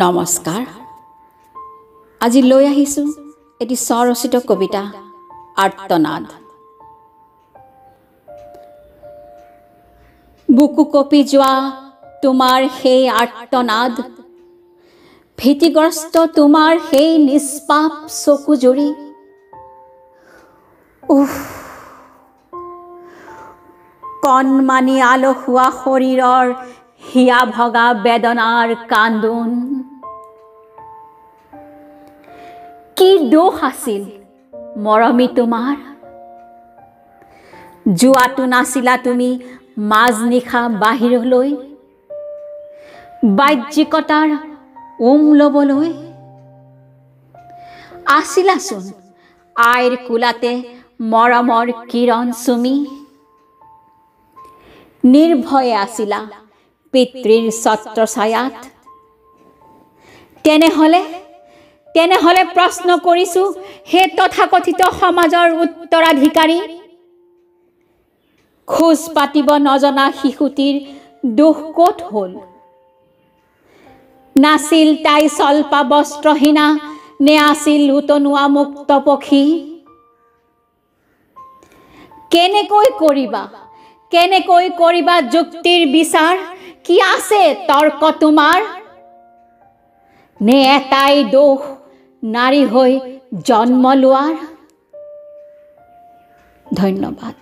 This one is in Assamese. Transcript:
নমস্কাৰ। আজি লৈ আহিছোঁ এটি স্বৰচিত কবিতা আৰ্তনাদ। বুকু কঁপি যোৱা তোমাৰ সেই আৰ্তনাদ, ভীতিগ্ৰস্ত তোমাৰ সেই নিষ্পাপ চকু জুৰি, কণমানি আলসুৱা শৰীৰৰ হিয়া ভগা বেদনাৰ কান্দোন। কি দোষ আছিল মৰমী তোমাৰ? যোৱাটো নাছিলা তুমি মাজনিশা বাহিৰলৈ, বাহ্যিকতাৰ ল'বলৈ? আছিলাচোন আইৰ কোলাতে মৰমৰ কিৰণ চুমি, নিৰ্ভয়ে আছিলা পিতৃৰ ছত্ৰছায়াত। তেনেহলে প্ৰশ্ন কৰিছোঁ, হে তথাকথিত সমাজৰ উত্তৰাধিকাৰী, খোজ পাতিব নজনা শিশুটিৰ দোষ ক'ত হ'ল? নাছিল তাই স্বল্পা বস্ত্ৰহীনা, নে আছিল উতনোৱা মুক্ত পক্ষী? কেনেকৈ কৰিবা যুক্তিৰ বিচাৰ? কি আছে তৰ্ক তোমাৰ? নে এটাই দোষ নাৰী হৈ জন্ম লোৱাৰ? ধন্যবাদ।